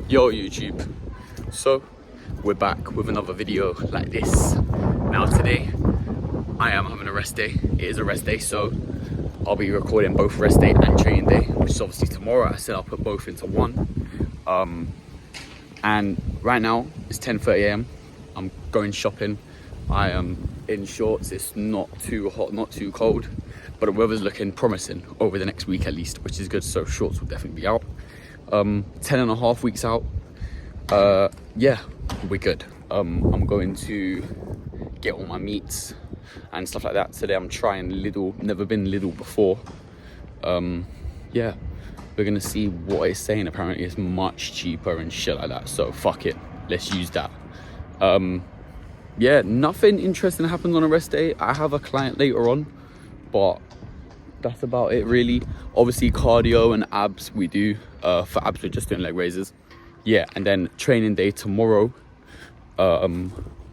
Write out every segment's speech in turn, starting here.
Yo YouTube, so we're back with another video like this. Now today I am having a rest day. It is a rest day, so I'll be recording both rest day and training day, which is obviously tomorrow. I said I'll put both into one. And right now it's 10:30 a.m. I'm going shopping. I am in shorts. It's not too hot, not too cold, but the weather's looking promising over the next week at least, which is good, so shorts will definitely be out. 10.5 weeks out. Yeah, we're good. I'm going to get all my meats and stuff like that. Today I'm trying Lidl, never been Lidl before. Yeah, we're gonna see what it's saying. Apparently it's much cheaper and shit like that, so fuck it, let's use that. Yeah, nothing interesting happens on a rest day. I have a client later on, but that's about it really. Obviously cardio and abs we do. For abs we're just doing leg raises. Yeah, and then training day tomorrow,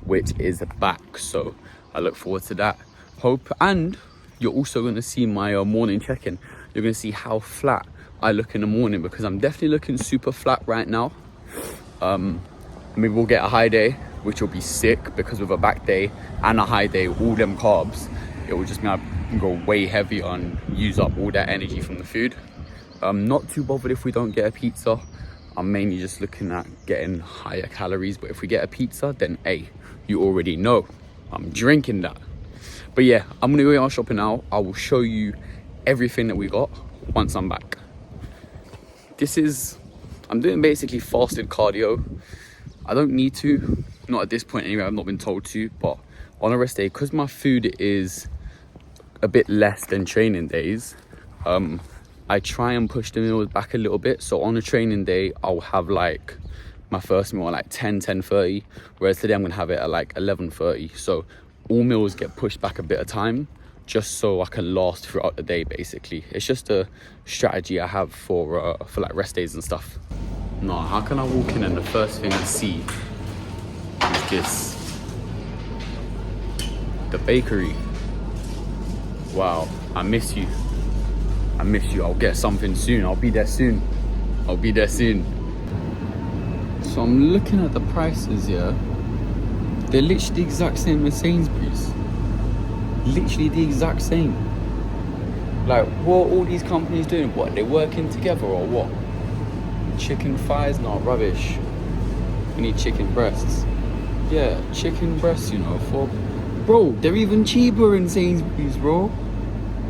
which is back, so I look forward to that. Hope, and you're also going to see my morning check-in. You're going to see how flat I look in the morning, because I'm definitely looking super flat right now. Maybe we'll get a high day, which will be sick, because with a back day and a high day, all them carbs, it will just mean I can go way heavy and use up all that energy from the food. Not too bothered if we don't get a pizza. I'm mainly just looking at getting higher calories, but if we get a pizza, then hey, you already know I'm drinking that. But yeah, I'm gonna go out shopping now. I will show you everything that we got once I'm back. I'm doing basically fasted cardio. I don't need to, not at this point anyway. I've not been told to, but on a rest day, because my food is a bit less than training days, I try and push the meals back a little bit. So on a training day, I'll have like my first meal at like 10:30, whereas today I'm gonna have it at like 11:30. So all meals get pushed back a bit of time, just so I can last throughout the day basically. It's just a strategy I have for like rest days and stuff. No, how can I walk in and the first thing I see is this? The bakery. Wow, I miss you. I miss you. I'll get something soon. I'll be there soon. So I'm looking at the prices here. They're literally the exact same as Sainsbury's. Literally the exact same. Like, what are all these companies doing? What, they're working together or what? Chicken thighs? No, rubbish. We need chicken breasts. Yeah, chicken breasts, for... Bro, they're even cheaper in Sainsbury's, bro.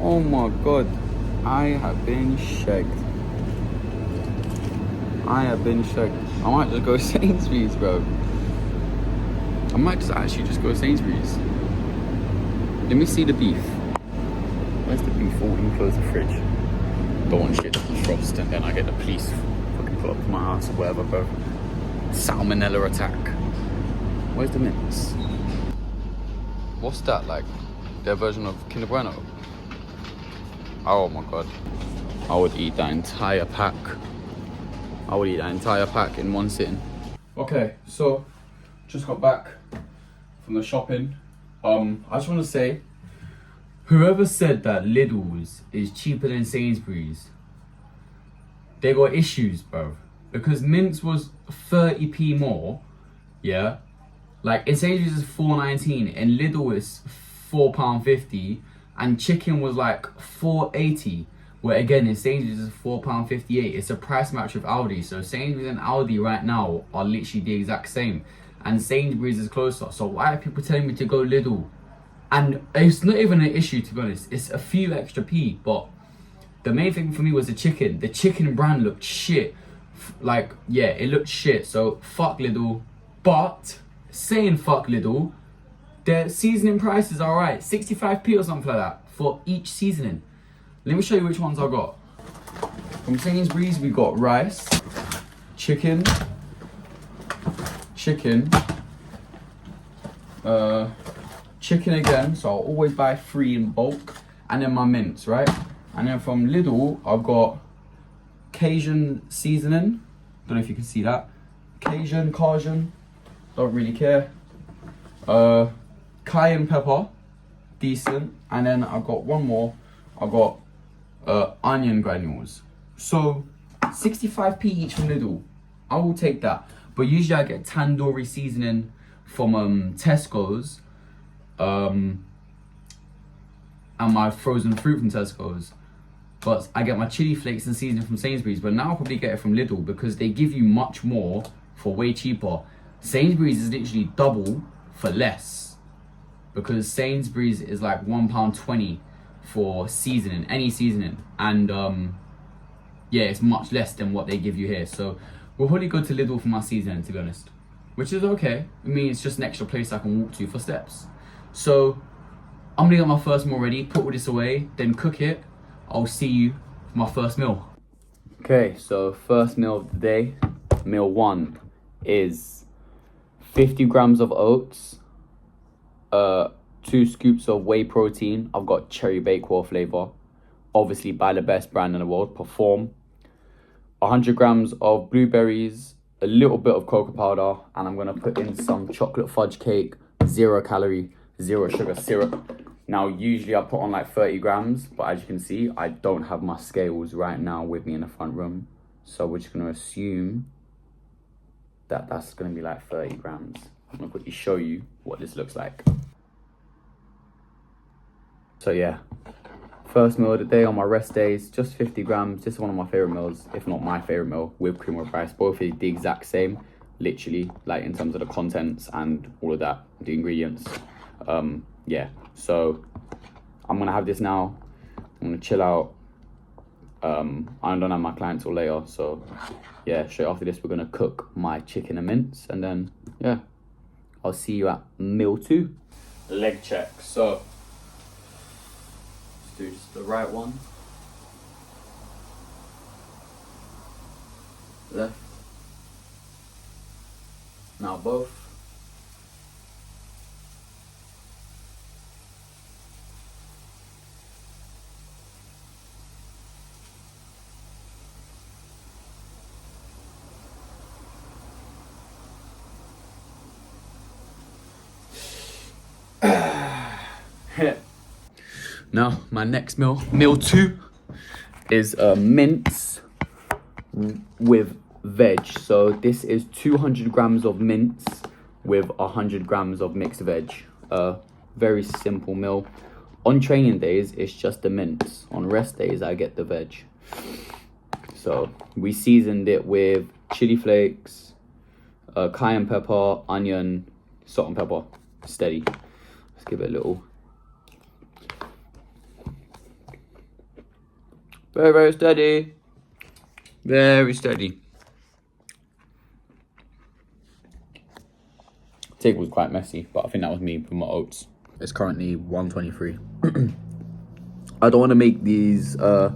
Oh my god. I have been shagged. I might just go Sainsbury's, bro. I might just actually just go Sainsbury's. Let me see the beef. Where's the beef? Oh, let me close the fridge. Don't want shit to defrost and then I get the police fucking put up to my house or whatever, bro. Salmonella attack. Where's the mince? What's that, like their version of Kinder Bueno? Oh my god, I would eat that entire pack. In one sitting. Okay, so just got back from the shopping. I just want to say, whoever said that Lidl's is cheaper than Sainsbury's, they got issues, bro. Because mince was 30p more, yeah. Like in Sainsbury's is £4.19, and Lidl is £4.50. And chicken was like £4.80, where again in Sainsbury's is £4.58. It's a price match with Aldi. So Sainsbury's and Aldi right now are literally the exact same, and Sainsbury's is closer. So why are people telling me to go Lidl? And it's not even an issue, to be honest. It's a few extra p, but the main thing for me was the chicken. The chicken brand looked shit. Like, yeah, it looked shit. So fuck Lidl. But saying fuck Lidl, their seasoning price is alright, 65p or something like that for each seasoning. Let me show you which ones I got. From Sainsbury's we got rice, chicken, chicken again, so I'll always buy 3 in bulk, and then my mince, right? And then from Lidl I've got Cajun seasoning, don't know if you can see that, Cajun, don't really care, cayenne pepper, decent, and then I've got one more. I've got onion granules. So 65p each from Lidl. I will take that. But usually I get tandoori seasoning from Tesco's, and my frozen fruit from Tesco's. But I get my chili flakes and seasoning from Sainsbury's. But now I'll probably get it from Lidl because they give you much more for way cheaper. Sainsbury's is literally double for less, because Sainsbury's is like £1.20 for seasoning, any seasoning, and yeah, it's much less than what they give you here. So we'll probably go to Lidl for my seasoning, to be honest, which is okay. I mean, it's just an extra place I can walk to for steps. So I'm gonna get my first meal ready, put all this away, then cook it. I'll see you for my first meal. Okay, so first meal of the day. Meal one is 50 grams of oats, 2 scoops of whey protein. I've got cherry bakewell flavor, obviously by the best brand in the world, Perform. 100 grams of blueberries, a little bit of cocoa powder, and I'm gonna put in some chocolate fudge cake, 0 calorie, 0 sugar syrup. Now, usually I put on like 30 grams, but as you can see, I don't have my scales right now with me in the front room. So we're just gonna assume that that's gonna be like 30 grams. I'm gonna quickly show you what this looks like. So yeah, first meal of the day on my rest days, just 50 grams. This is one of my favorite meals, if not my favorite meal, with cream of rice. Both are the exact same, literally, like in terms of the contents and all of that, the ingredients. Yeah, so I'm gonna have this now. I'm gonna chill out. I don't have my clients till later, so yeah, straight after this we're gonna cook my chicken and mince, and then yeah, I'll see you at meal 2. Leg check. So let's do just the right one. Left. Now both. Now, my next meal, meal 2, is mince with veg. So this is 200 grams of mince with 100 grams of mixed veg. Very simple meal. On training days, it's just the mince. On rest days, I get the veg. So we seasoned it with chili flakes, cayenne pepper, onion, salt and pepper, steady. Let's give it a little. Very, very steady. Very steady. Table was quite messy, but I think that was me with my oats. It's currently 1:23. I don't want to make these at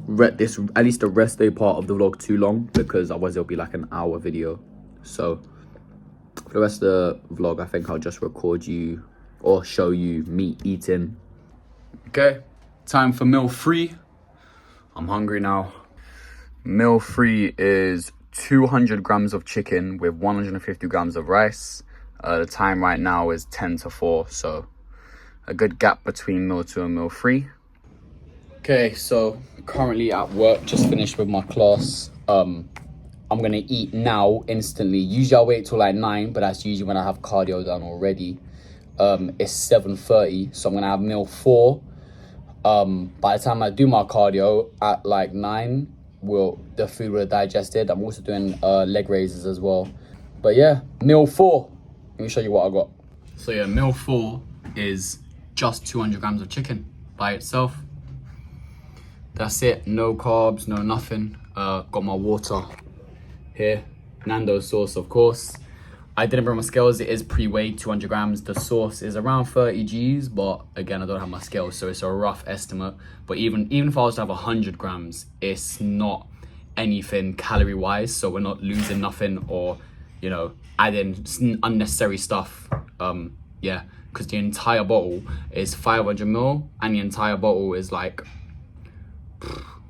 least the rest day part of the vlog too long, because otherwise it'll be like an hour video. So for the rest of the vlog, I think I'll just record you or show you me eating. Okay, time for meal 3. I'm hungry now. Meal 3 is 200 grams of chicken with 150 grams of rice. The time right now is 10 to 4, so a good gap between meal 2 and meal 3. Okay, so currently at work, just finished with my class. I'm gonna eat now instantly. Usually I wait till like 9, but that's usually when I have cardio done already. It's 7:30, so I'm gonna have meal 4. By the time I do my cardio at like 9, the food will have digested. I'm also doing leg raises as well. But yeah, meal 4. Let me show you what I got. So yeah, meal 4 is just 200 grams of chicken by itself. That's it, no carbs, no nothing. Got my water here, Nando's sauce, of course. I didn't bring my scales. It is pre-weighed, 200 grams. The sauce is around 30 G's, but again, I don't have my scales, so it's a rough estimate. But even if I was to have 100 grams, it's not anything calorie-wise, so we're not losing nothing or, you know, adding unnecessary stuff. Yeah, because the entire bottle is 500 ml, and the entire bottle is like,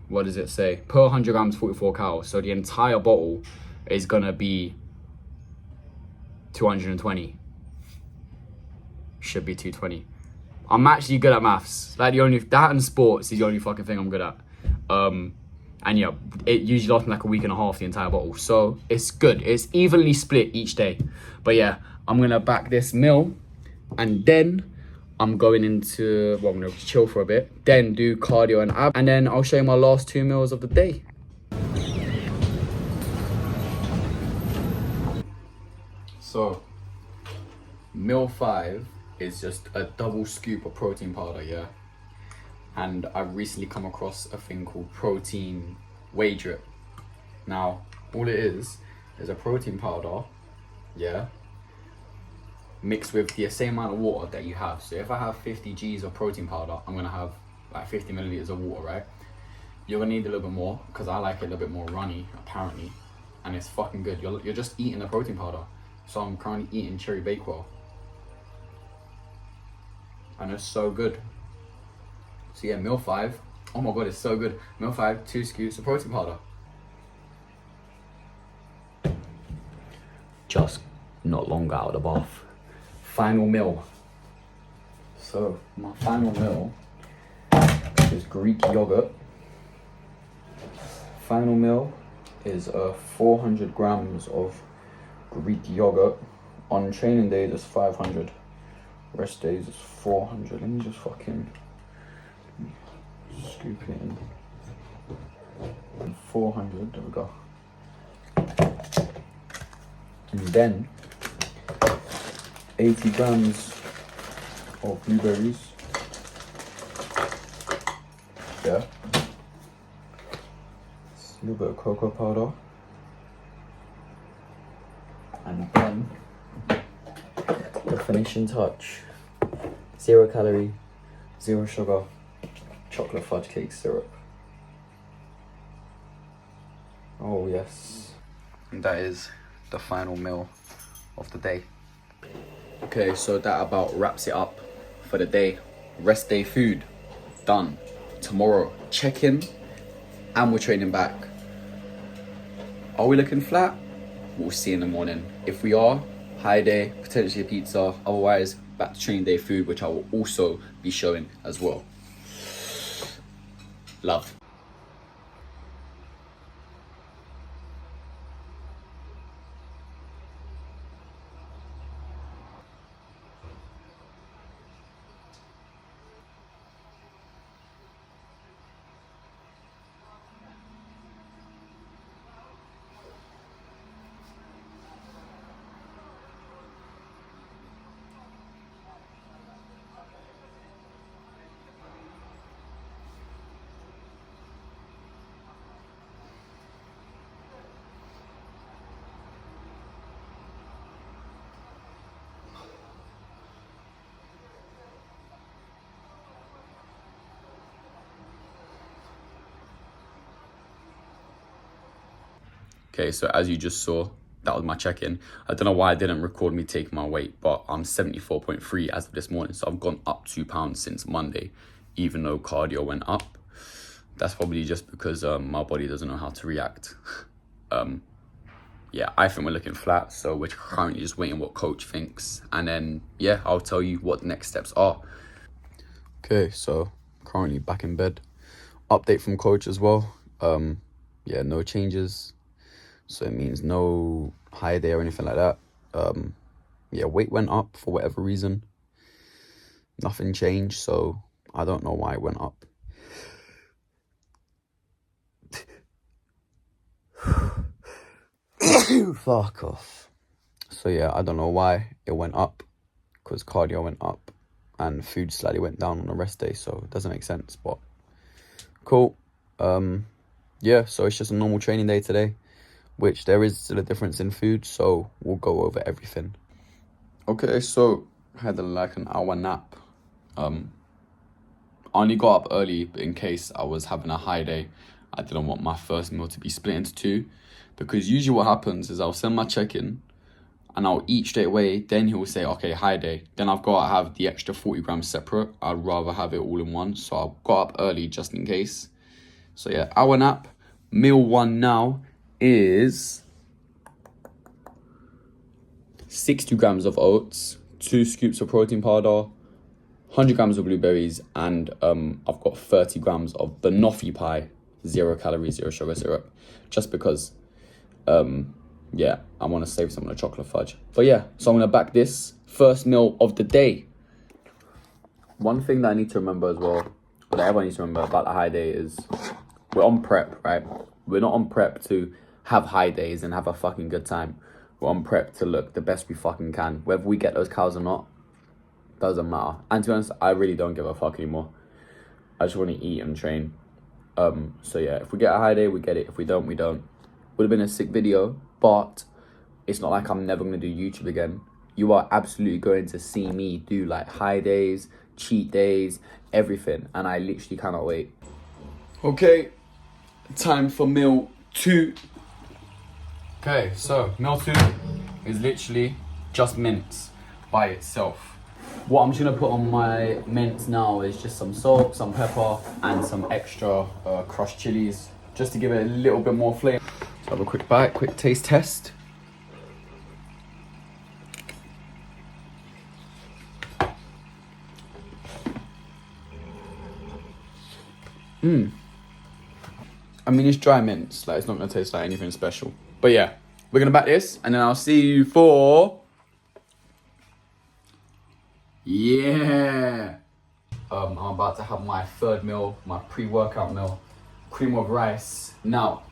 what does it say? Per 100 grams, 44 cal. So the entire bottle is gonna be 220. Should be 220. I'm actually good at maths. Like that and sports is the only fucking thing I'm good at. And yeah, it usually lasts me like a week and a half, the entire bottle. So it's good. It's evenly split each day. But yeah, I'm gonna back this meal, and then I'm going into, well, I'm gonna chill for a bit, then do cardio and ab, and then I'll show you my last 2 meals of the day. So, meal 5 is just a double scoop of protein powder, yeah? And I've recently come across a thing called protein whey drip. Now, all it is a protein powder, yeah, mixed with the same amount of water that you have. So if I have 50 G's of protein powder, I'm gonna have like 50 milliliters of water, right? You're gonna need a little bit more, because I like it a little bit more runny, apparently. And it's fucking good. You're just eating the protein powder. So I'm currently eating Cherry Bakewell. And it's so good. So yeah, meal 5. Oh my god, it's so good. Meal 5, 2 scoops of protein powder. Just not long out of the bath. Final meal. So my final meal is Greek yogurt. Final meal is 400 grams of Greek yogurt. On training days it's 500. Rest days is 400. Let me just fucking scoop it in. 400, there we go. And then 80 grams of blueberries. Yeah. A little bit of cocoa powder. And then the finishing touch. 0 calorie, 0 sugar, chocolate fudge cake syrup. Oh yes. And that is the final meal of the day. Okay, so that about wraps it up for the day. Rest day food, done. Tomorrow, check-in, and we're training back. Are we looking flat? We'll see in the morning. If we are, high day, potentially a pizza. Otherwise, back to training day food, which I will also be showing as well. Love. Okay, so as you just saw, that was my check-in. I don't know why I didn't record me taking my weight, but I'm 74.3 as of this morning. So I've gone up 2 pounds since Monday, even though cardio went up. That's probably just because my body doesn't know how to react. Yeah, I think we're looking flat. So we're currently just waiting what coach thinks. And then, yeah, I'll tell you what the next steps are. Okay, so currently back in bed. Update from coach as well. Yeah, no changes. So it means no high day or anything like that. Yeah, weight went up for whatever reason. Nothing changed, so I don't know why it went up. Fuck off. So yeah, I don't know why it went up, because cardio went up and food slightly went down on the rest day, so it doesn't make sense, but cool. Yeah, so it's just a normal training day today, which there is still a difference in food, so we'll go over everything. Okay, so I had like an hour nap. I only got up early in case I was having a high day. I didn't want my first meal to be split into 2, because usually what happens is I'll send my check-in and I'll eat straight away. Then he'll say, okay, high day. Then I've got to have the extra 40 grams separate. I'd rather have it all in one. So I got up early just in case. So yeah, hour nap. Meal 1 now is 60 grams of oats, 2 scoops of protein powder, 100 grams of blueberries, and I've got 30 grams of banoffee pie. 0 calories, 0 sugar syrup, just because yeah, I want to save some of the chocolate fudge. But yeah, so I'm gonna back this first meal of the day. One thing that I need to remember as well, or that everyone needs to remember about the high day, is we're on prep, right? We're not on prep to have high days and have a fucking good time. We're on prep to look the best we fucking can. Whether we get those cows or not, doesn't matter. And to be honest, I really don't give a fuck anymore. I just want to eat and train. So yeah, if we get a high day, we get it. If we don't, we don't. Would have been a sick video, but it's not like I'm never going to do YouTube again. You are absolutely going to see me do like high days, cheat days, everything. And I literally cannot wait. Okay, time for meal 2. Okay, so meal 2 is literally just mince by itself. What I'm just gonna put on my mince now is just some salt, some pepper, and some extra crushed chilies, just to give it a little bit more flavor. So have a quick bite, quick taste test. I mean, it's dry mince, like it's not gonna taste like anything special. But yeah, we're gonna back this, and then I'll see you for... Yeah! I'm about to have my third meal, my pre-workout meal, cream of rice. Now,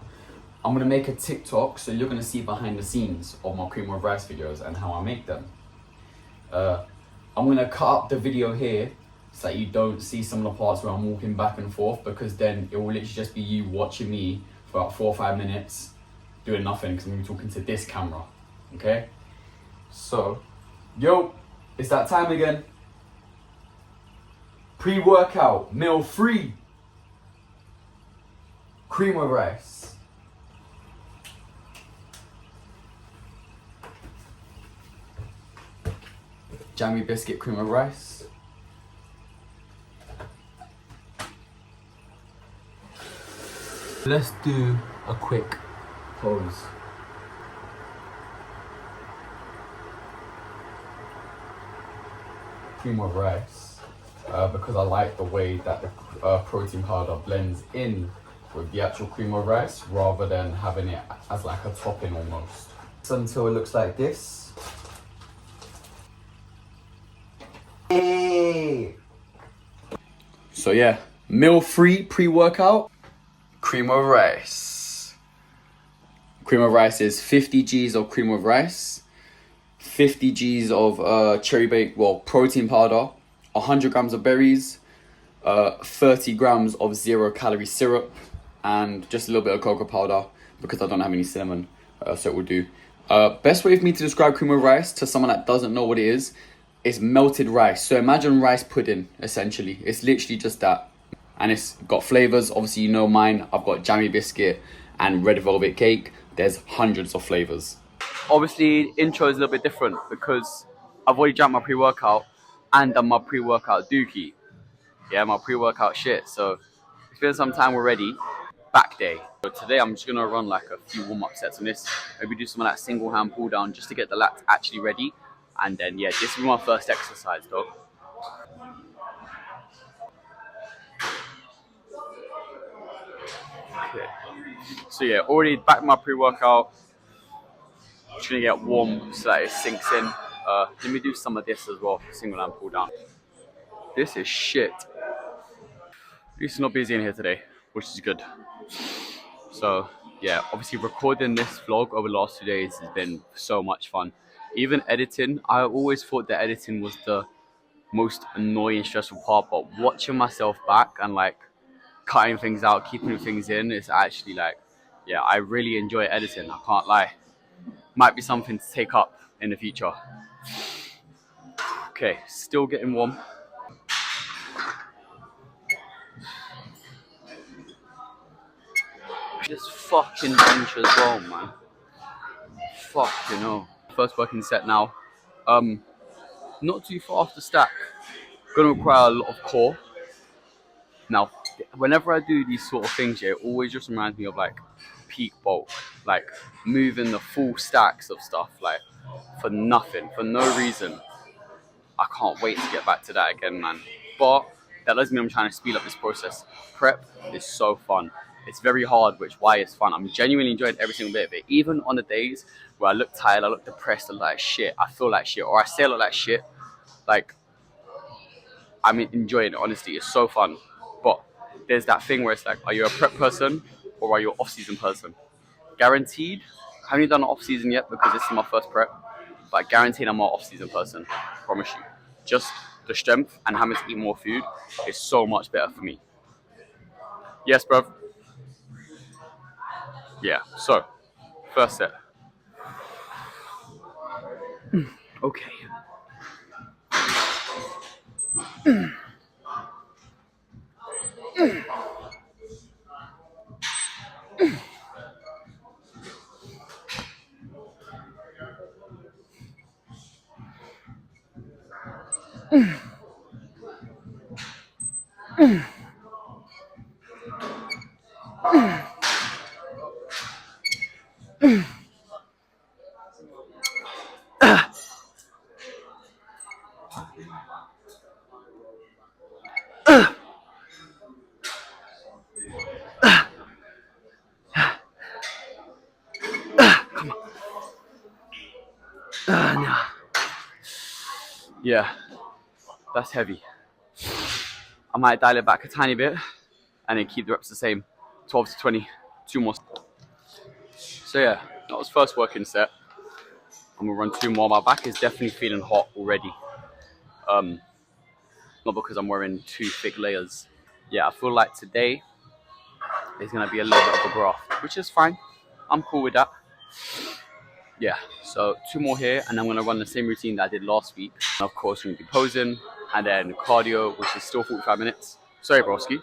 I'm gonna make a TikTok, so you're gonna see behind the scenes of my cream of rice videos and how I make them. I'm gonna cut up the video here so that you don't see some of the parts where I'm walking back and forth, because then it will literally just be you watching me for about 4 or 5 minutes doing nothing, because I'm gonna be talking to this camera, okay? So, yo, it's that time again. Pre-workout, meal 3. Cream of rice. Jammy biscuit, cream of rice. Let's do a quick pose. Cream of rice, because I like the way that the protein powder blends in with the actual cream of rice, rather than having it as like a topping almost. So until it looks like this. Hey. So yeah, meal 3 pre-workout. Cream of rice. Cream of rice is 50 G's of cream of rice, 50 G's of cherry baked, protein powder, 100 grams of berries, 30 grams of 0 calorie syrup, and just a little bit of cocoa powder because I don't have any cinnamon, so it will do. Best way for me to describe cream of rice to someone that doesn't know what it is melted rice. So imagine rice pudding, essentially. It's literally just that. And it's got flavors. Obviously, you know mine. I've got jammy biscuit and red velvet cake. There's hundreds of flavors. Obviously, intro is a little bit different because I've already drank my pre-workout and done my pre-workout dookie. Yeah, my pre-workout shit. So it's been some time already. Back day. So today I'm just gonna run like a few warm-up sets on this. Maybe do some of that single hand pull down just to get the lats actually ready. And then yeah, this is my first exercise though. Okay. So yeah, already back my pre-workout. Just gonna get warm so that it sinks in. Let me do some of this as well, single hand pull down. This is shit. At least not busy in here today, which is good. So yeah, obviously recording this vlog over the last 2 days has been so much fun. Even editing, I always thought that editing was the most annoying, stressful part, but watching myself back and like cutting things out, keeping things in, it's actually like, yeah, I really enjoy editing, I can't lie. Might be something to take up in the future. Okay, still getting warm. This fucking bench as well, man. Fuck, you know. First working set now. Not too far off the stack. Gonna require a lot of core. Now, whenever I do these sort of things, yeah, it always just reminds me of like peak bulk, like moving the full stacks of stuff, like for nothing, for no reason. I can't wait to get back to that again, man. But that doesn't mean I'm trying to speed up this process. Prep is so fun. It's very hard, which why it's fun. I'm genuinely enjoying every single bit of it. Even on the days where I look tired, I look depressed, I look like shit, I feel like shit, or I say I look like shit, like, I'm enjoying it, honestly. It's so fun. But there's that thing where it's like, are you a prep person or are you an off-season person? Guaranteed, I haven't done an off-season yet because this is my first prep, but guaranteed I'm an off-season person. Promise you. Just the strength and having to eat more food is so much better for me. Yes, bro. Yeah, so, first set. Okay. No. Yeah, that's heavy. I might dial it back a tiny bit and then keep the reps the same. 12 to 20, 2 more. So yeah, that was first working set. I'm gonna run 2 more. My back is definitely feeling hot already. Not because I'm wearing 2 thick layers. Yeah, I feel like today is gonna be a little bit of a graft, which is fine. I'm cool with that. Yeah, so 2 more here, and I'm gonna run the same routine that I did last week. And of course, we're gonna be posing, and then cardio, which is still 45 minutes. Sorry, broski.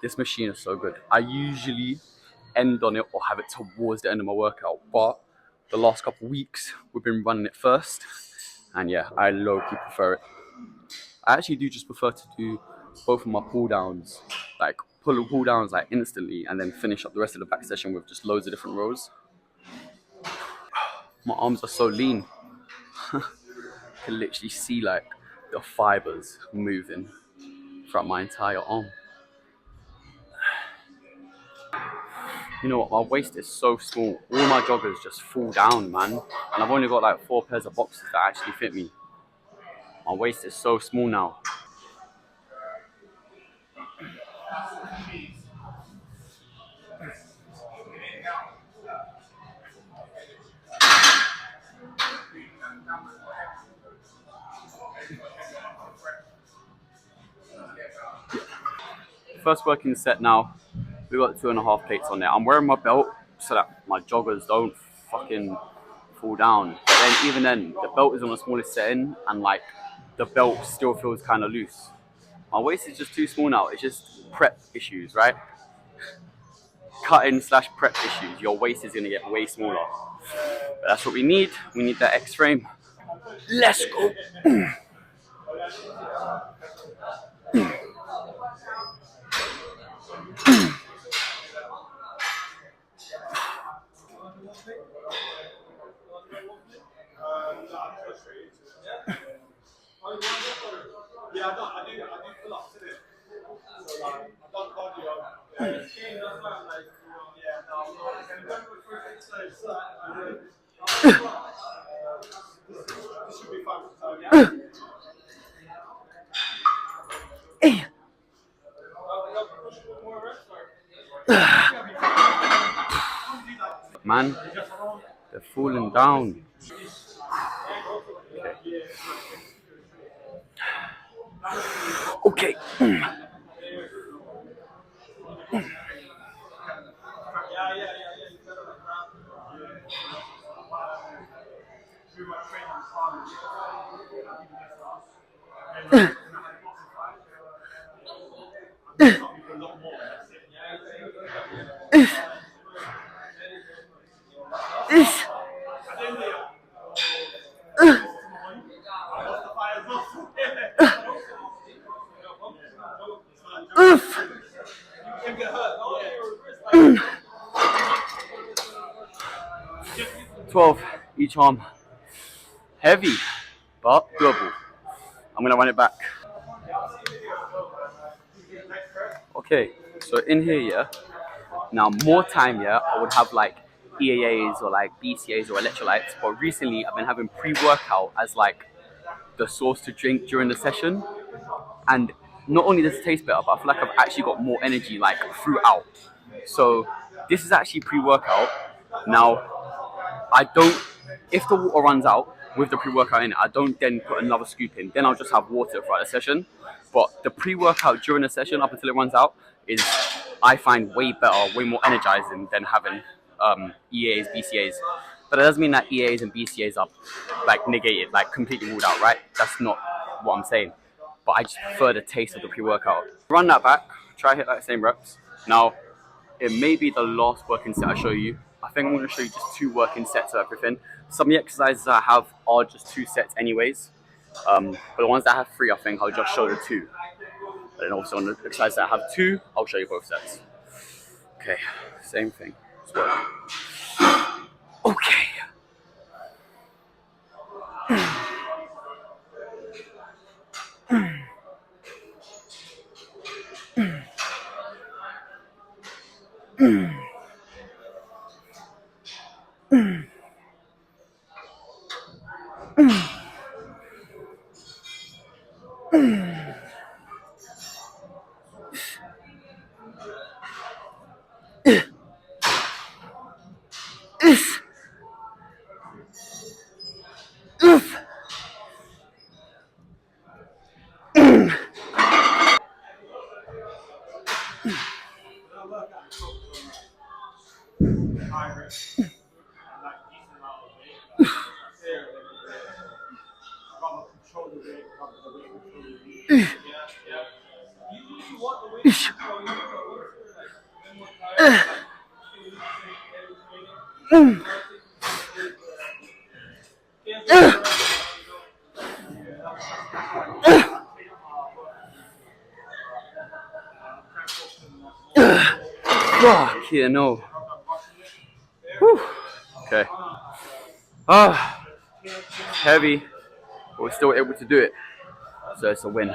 This machine is so good. I usually end on it or have it towards the end of my workout, but the last couple of weeks we've been running it first, and yeah, I low-key prefer it. I actually do just prefer to do both of my pull downs, like pull downs like instantly, and then finish up the rest of the back session with just loads of different rows. My arms are so lean. You can literally see like the fibers moving throughout my entire arm. You know what, my waist is so small. All my joggers just fall down, man. And I've only got like 4 pairs of boxes that actually fit me. My waist is so small now. First working set now. We got 2.5 plates on there. I'm wearing my belt so that my joggers don't fucking fall down. But then even then, the belt is on the smallest setting, and like the belt still feels kind of loose. My waist is just too small now. It's just prep issues, right? Cutting / prep issues. Your waist is gonna get way smaller. But that's what we need. We need that X frame. Let's go. Man, they're falling down. Okay. 12 each arm. Heavy, but doable. I'm gonna run it back. Okay, so in here, yeah. Now, more time, yeah, I would have like EAAs or like BCAs or electrolytes. But recently, I've been having pre-workout as like the source to drink during the session. And not only does it taste better, but I feel like I've actually got more energy like throughout. So this is actually pre-workout. Now, I don't, if the water runs out with the pre-workout in it, I don't then put another scoop in. Then I'll just have water throughout the session. But the pre-workout during the session up until it runs out is, I find, way better, way more energizing than having EAs, BCAs. But that doesn't mean that EAs and BCAs are like negated, like completely ruled out, right? That's not what I'm saying. But I just prefer the taste of the pre-workout. Run that back, try hit that same reps. Now, it may be the last working set I show you. I think I'm going to show you just 2 working sets of everything. Some of the exercises I have are just 2 sets anyways. But the ones that I have 3, I think I'll just show the 2. But then also on the exercises that I have 2, I'll show you both sets. Okay, same thing. Let's work. Okay. Fuck, yeah, no. Whew. Okay. Heavy, but we're still able to do it. So it's a win.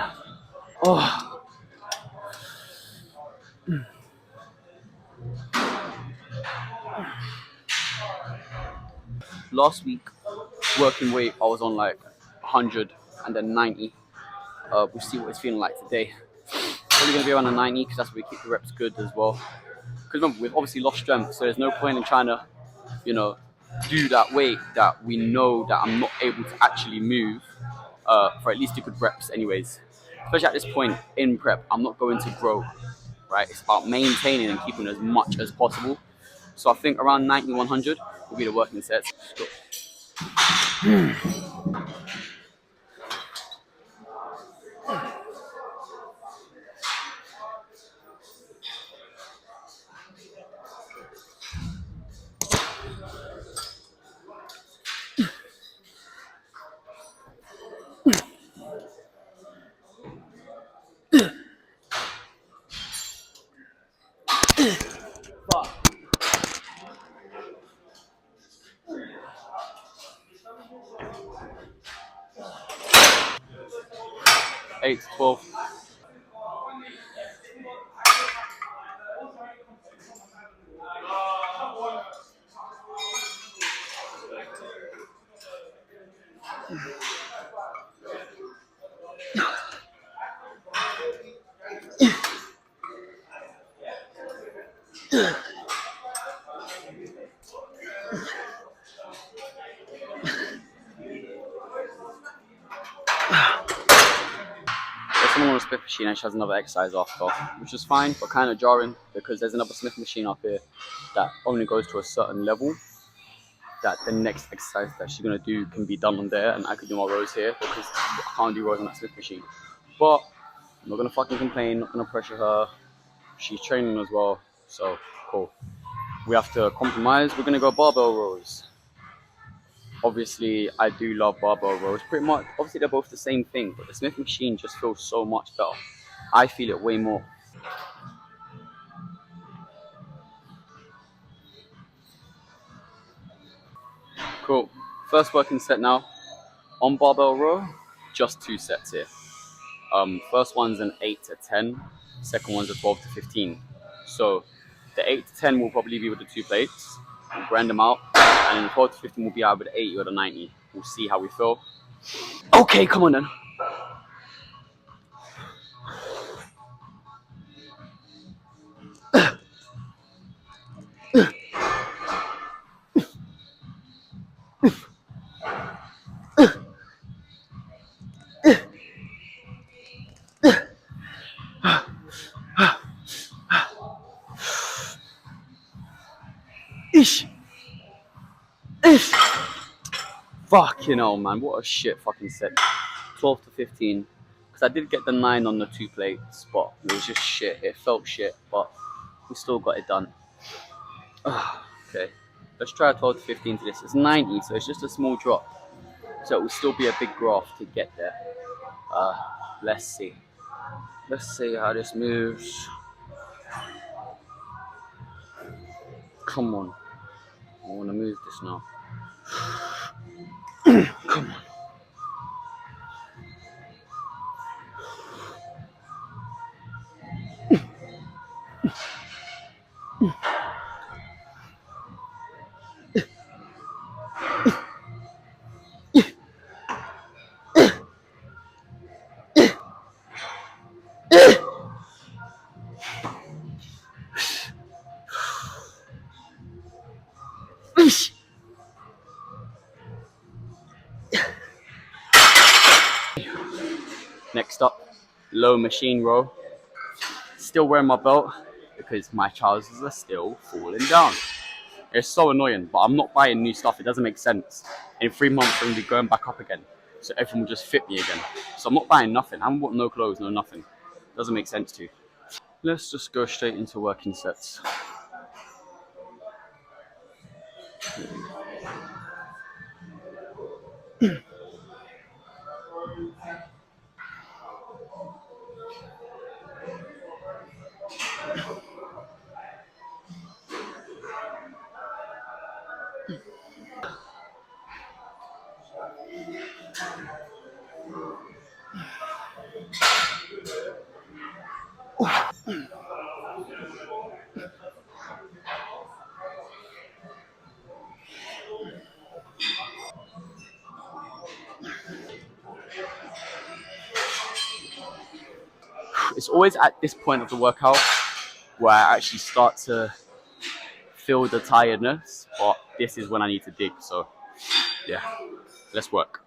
Oh. Last week, working weight, I was on like 100 and then 90. We'll see what it's feeling like today. Probably going to be around the 90 because that's where we keep the reps good as well. Because remember, we've obviously lost strength, so there's no point in trying to, do that weight that we know that I'm not able to actually move for at least a good reps anyways. Especially at this point in prep, I'm not going to grow, right? It's about maintaining and keeping as much as possible. So I think around 90, 100 will be the working sets. Fuck. 8 to 12. There's someone on a Smith machine and she has another exercise after, which is fine, but kind of jarring because there's another Smith machine up here that only goes to a certain level. That the next exercise that she's gonna do can be done on there, and I could do my rows here because I can't do rows on that Smith machine. But I'm not gonna fucking complain, not gonna pressure her. She's training as well, so cool. We have to compromise. We're gonna go barbell rows. Obviously, I do love barbell rows. Pretty much, obviously they're both the same thing, but the Smith machine just feels so much better. I feel it way more. Cool. First working set now. On barbell row, just 2 sets here. First one's an 8 to 10. Second one's a 12 to 15. So the 8 to 10 will probably be with the 2 plates. We'll grind them out. And then the 12 to 15 will be either the 80 or the 90. We'll see how we feel. Okay, come on then. Ish. Ish. Fucking hell, man. What a shit fucking set. 12 to 15. Because I did get the 9 on the 2 plates, but it was just shit. It felt shit, but we still got it done. Okay. Let's try 12 to 15 to this. It's 90, so it's just a small drop. So it will still be a big graph to get there. Let's see. Let's see how this moves. Come on. I want to move this now. Come on. Next up, low machine row. Still wearing my belt because my trousers are still falling down. It's so annoying, but I'm not buying new stuff. It doesn't make sense. In 3 months, I'm going to be going back up again. So everything will just fit me again. So I'm not buying nothing. I haven't bought no clothes, no nothing. Doesn't make sense to. Let's just go straight into working sets. It's always at this point of the workout where I actually start to feel the tiredness, but this is when I need to dig. So yeah, let's work.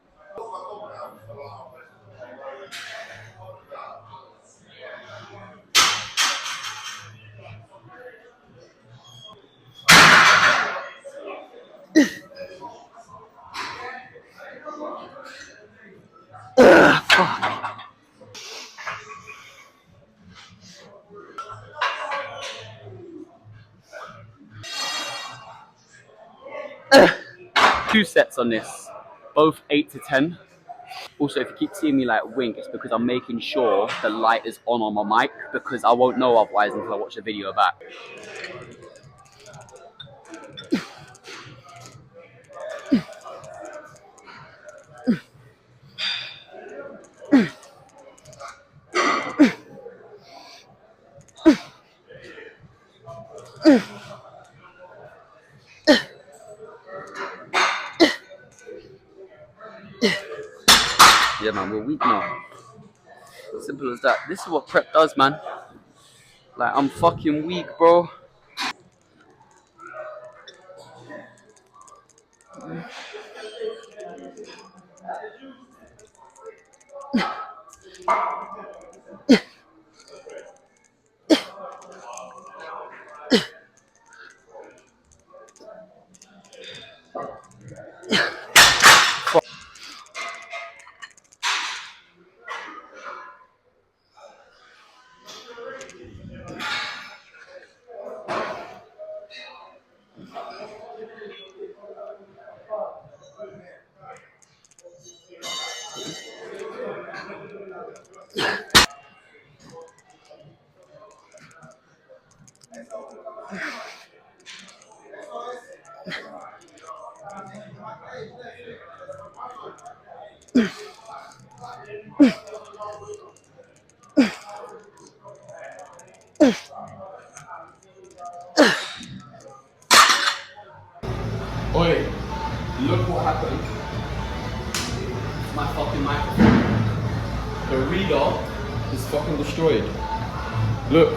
Fuck. 2 sets on this, both 8 to 10. Also, if you keep seeing me like wink, it's because I'm making sure the light is on my mic because I won't know otherwise until I watch the video back. Yeah, man, we're weak now. Simple as that. This is what prep does, man. Like, I'm fucking weak, bro. fucking destroyed. Look,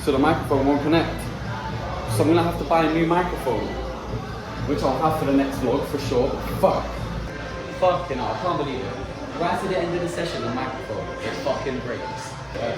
so the microphone won't connect. So I'm gonna have to buy a new microphone, which I'll have for the next vlog for sure. Fuck. Fucking hell, I can't believe it. Right at the end of the session, the microphone, it fucking breaks. Yeah.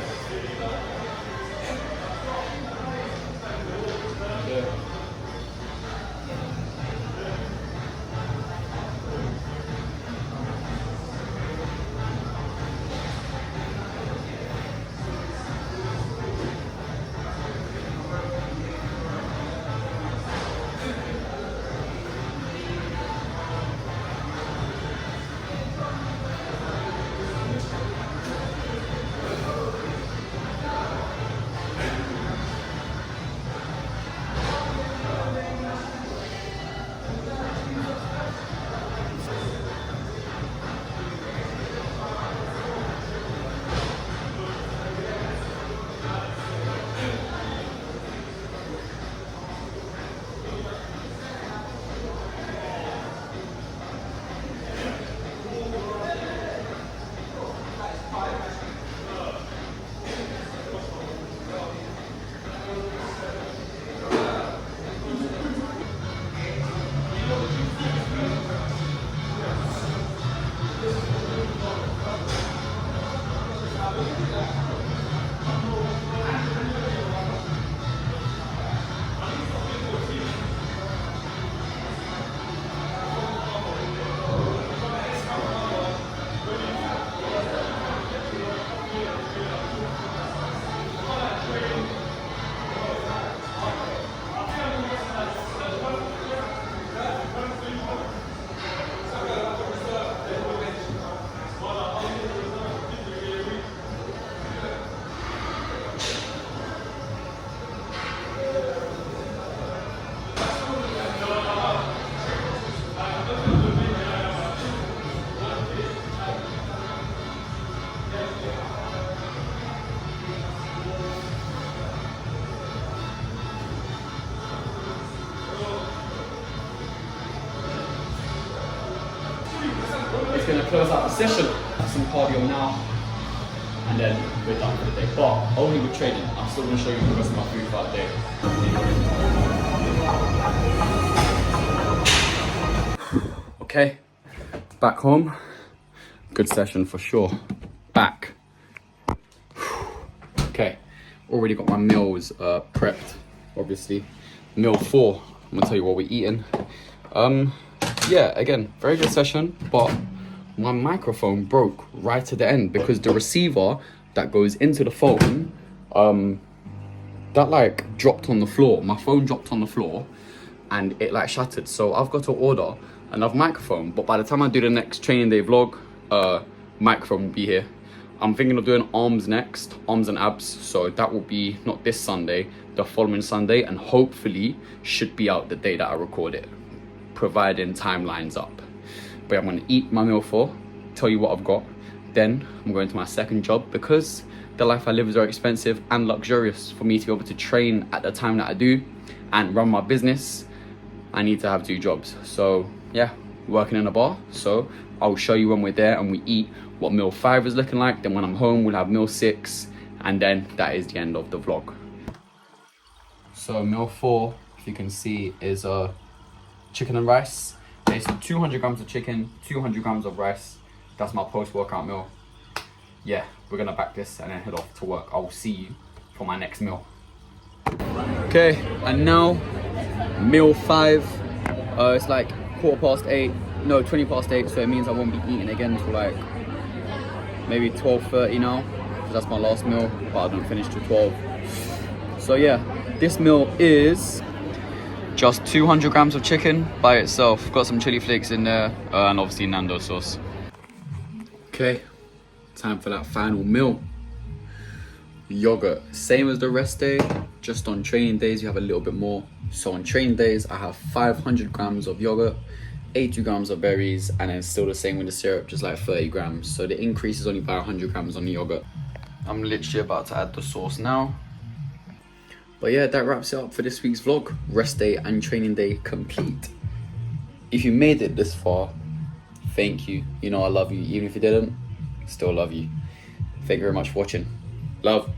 It's gonna close out the session. Some cardio now, and then we're done for the day. But only with training. I'm still gonna show you the rest of my food throughout the day. Okay, back home. Good session for sure. Back. Okay, already got my meals prepped. Obviously, meal 4. I'm gonna tell you what we're eating. Yeah, again, very good session, but my microphone broke right at the end because the receiver that goes into the phone, that like dropped on the floor. My phone dropped on the floor and it like shattered. So I've got to order another microphone, but by the time I do the next training day vlog, microphone will be here. I'm thinking of doing arms next, arms and abs. So that will be not this Sunday, the following Sunday, and hopefully should be out the day that I record it, providing timelines up. But I'm gonna eat my meal 4, tell you what I've got. Then I'm going to my second job because the life I live is very expensive and luxurious. For me to be able to train at the time that I do and run my business, I need to have 2 jobs. So yeah, working in a bar. So I'll show you when we're there and we eat what meal 5 is looking like. Then when I'm home, we'll have meal 6, and then that is the end of the vlog. So meal 4, if you can see, is chicken and rice. It's 200 grams of chicken, 200 grams of rice. That's my post-workout meal. Yeah, we're gonna back this and then head off to work. I will see you for my next meal. Okay, and now meal 5. It's like 20 past 8, so it means I won't be eating again till like maybe 12:30 now, because that's my last meal, but I don't finish till 12. So yeah, this meal is just 200 grams of chicken by itself. Got some chili flakes in there, and obviously Nando sauce. Okay, time for that final meal. Yogurt, same as the rest day, just on training days you have a little bit more. So on training days I have 500 grams of yogurt, 80 grams of berries, and then still the same with the syrup, just like 30 grams. So the increase is only by 100 grams on the yogurt. I'm literally about to add the sauce now. But yeah, that wraps it up for this week's vlog. Rest day and training day complete. If you made it this far, thank you. You know I love you. Even if you didn't, still love you. Thank you very much for watching. Love.